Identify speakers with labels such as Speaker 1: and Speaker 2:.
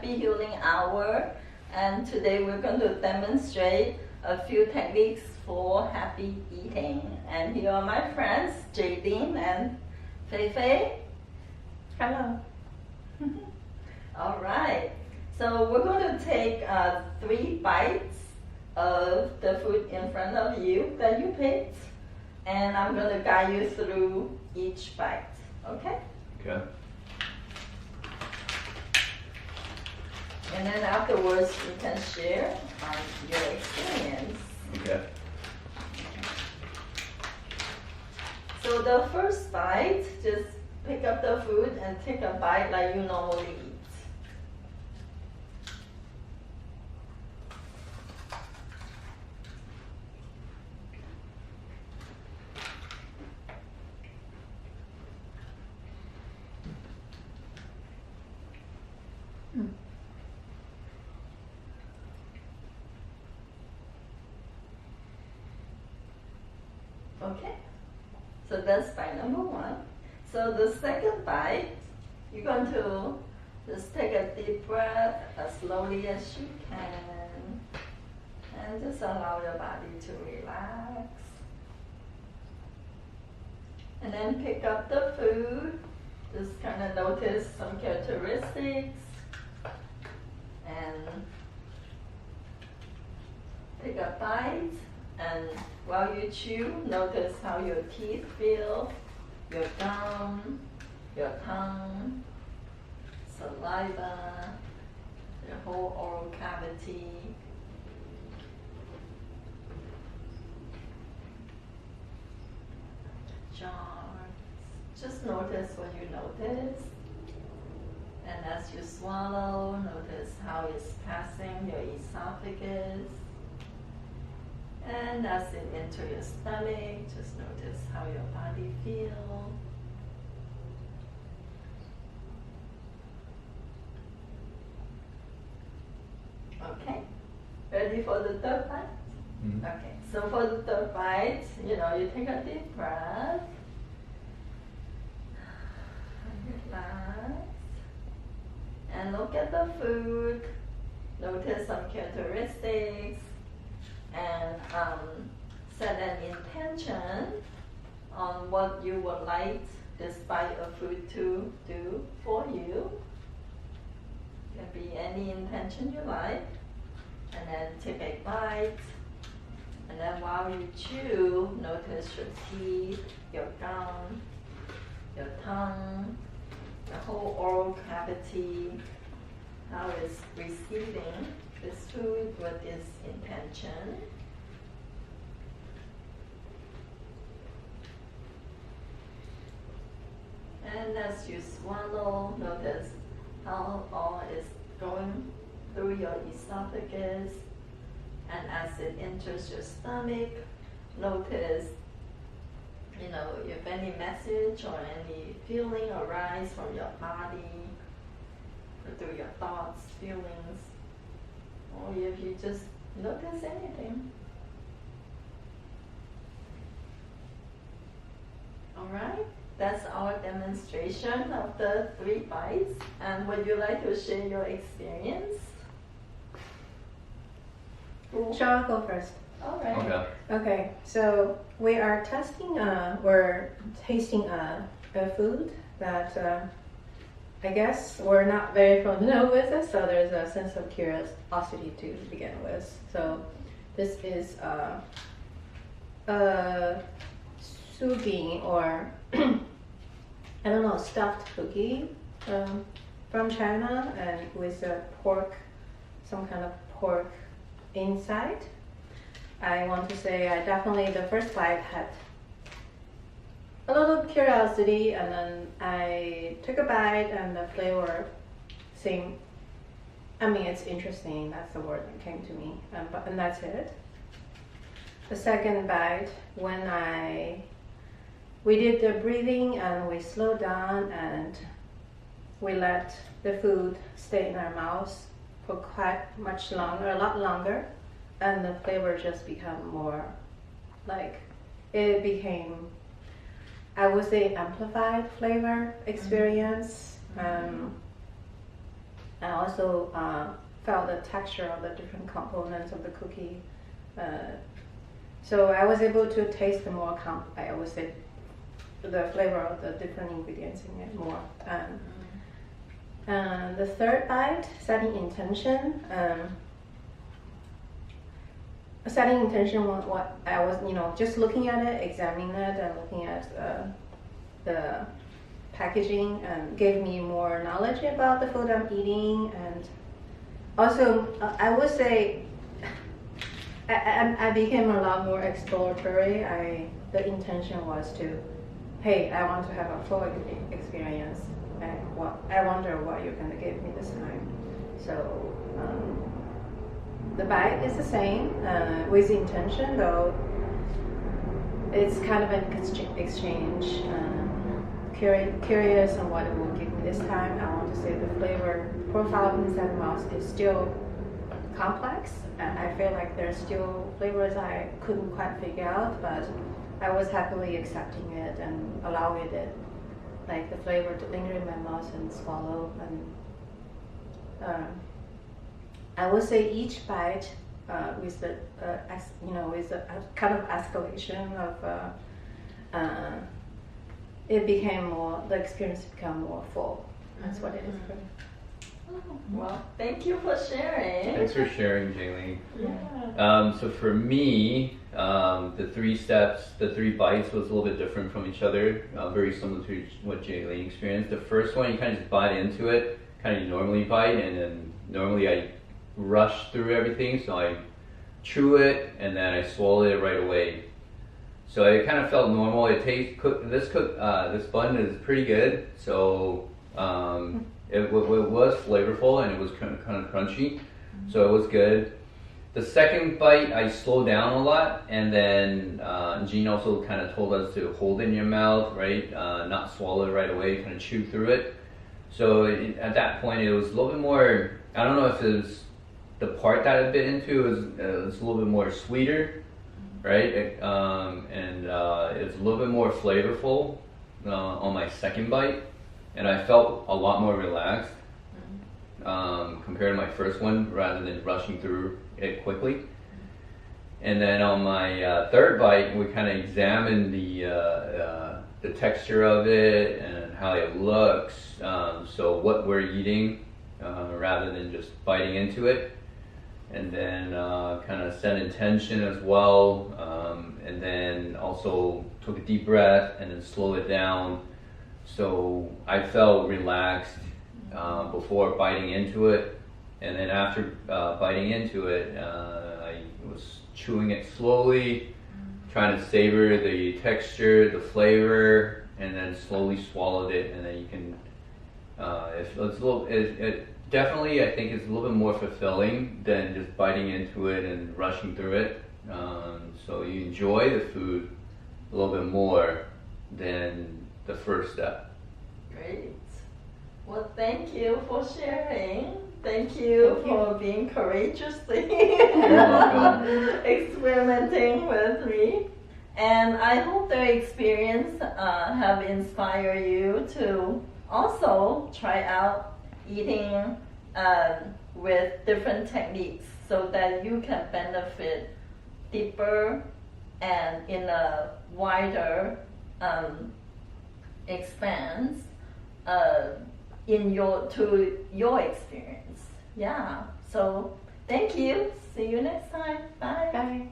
Speaker 1: Happy Healing Hour, and today we're going to demonstrate a few techniques for happy eating. And here are my friends, Jadine and Fei Fei.
Speaker 2: Hello.
Speaker 1: All right, so we're going to take 3 bites of the food in front of you that you picked, and I'm going to guide you through each bite, okay?
Speaker 3: Okay.
Speaker 1: And then afterwards you can share your experience.
Speaker 3: Okay.
Speaker 1: So the first bite, just pick up the food and take a bite like you normally eat. Okay, so that's bite number 1. So the second bite, you're going to just take a deep breath as slowly as you can, and just allow your body to relax. And then pick up the food, just kind of notice some characteristics, and take a bite. And while you chew, notice how your teeth feel, your gum, your tongue, saliva, your whole oral cavity. Jaw. Just notice what you notice. And as you swallow, notice how it's passing your esophagus. And as it enters your stomach, just notice how your body feels. Okay, ready for the third bite?
Speaker 3: Mm-hmm.
Speaker 1: Okay, so for the third bite, you take a deep breath. Relax. And look at the food. Notice some characteristics. And set an intention on what you would like this bite of food to do for you. Can be any intention you like. And then take a bite. And then while you chew, notice your teeth, your gum, your tongue, the whole oral cavity, how it's receiving this food with its intention. And as you swallow, notice how all is going through your esophagus. And as it enters your stomach, notice if any message or any feeling arise from your body, or through your thoughts, feelings, or if you just notice anything. Alright, that's our demonstration of the 3 bites. And would you like to share your experience?
Speaker 2: Shall I go first?
Speaker 1: Alright.
Speaker 3: Okay.
Speaker 2: Okay, so we are we're tasting a food that I guess we're not very familiar with it, so there's a sense of curiosity to begin with. So this is a soothing or I don't know, stuffed cookie from China, and with a some kind of pork inside. I want to say the first bite had a little curiosity, and then I took a bite and the flavor seemed, it's interesting, that's the word that came to me, and that's it. The second bite, when we did the breathing and we slowed down and we let the food stay in our mouths for quite much longer, a lot longer, and the flavor just become more like, it became, I would say, amplified flavor experience. I also felt the texture of the different components of the cookie. So I was able to taste the more, I would say, the flavor of the different ingredients in it more. The third bite, setting intention. Setting intention was what I was, just looking at it, examining it, and looking at the packaging, and gave me more knowledge about the food I'm eating. And also, I would say, I became a lot more exploratory. The intention was to, hey, I want to have a full experience. I wonder what you're gonna give me this time. So the bite is the same with intention, though. It's kind of an exchange. Curious on what it will give me this time. I want to say the flavor profile inside the mouth is still complex. I feel like there's still flavors I couldn't quite figure out, but I was happily accepting it and allowing it, like the flavor to linger in my mouth and swallow. And I would say each bite with the with a kind of escalation of the experience became more full. That's what it is for me.
Speaker 1: Well, thank you for sharing.
Speaker 3: Thanks for sharing, Jaylene.
Speaker 1: Yeah.
Speaker 3: So for me, the 3 steps, the 3 bites was a little bit different from each other, very similar to what Jaylene experienced. The first one, you kind of just bite into it, kind of normally bite, and then normally I rush through everything, so I chew it and then I swallow it right away. So it kind of felt normal. This bun is pretty good, so it was flavorful and it was kind of crunchy, so it was good. The second bite, I slowed down a lot, and then Jean also kind of told us to hold it in your mouth, right? Not swallow it right away, kind of chew through it. So at that point, it was a little bit more, I don't know if it was the part that I bit into was a little bit more sweeter, right? It's a little bit more flavorful on my second bite, and I felt a lot more relaxed compared to my first one, rather than rushing through it quickly. And then on my third bite, we kind of examined the texture of it and how it looks, so what we're eating, rather than just biting into it. And then kind of set intention as well, and then also took a deep breath and then slow it down. So I felt relaxed before biting into it, and then after biting into it, I was chewing it slowly, trying to savor the texture, the flavor, and then slowly swallowed it. And then you can, it definitely, I think it's a little bit more fulfilling than just biting into it and rushing through it. So you enjoy the food a little bit more than the first step.
Speaker 1: Great. Well, thank you for sharing. Thank you for being courageously experimenting with me. And I hope the experience have inspired you to also try out eating with different techniques, so that you can benefit deeper and in a wider expanse in your experience. Yeah. So thank you. See you next time. Bye.
Speaker 2: Bye.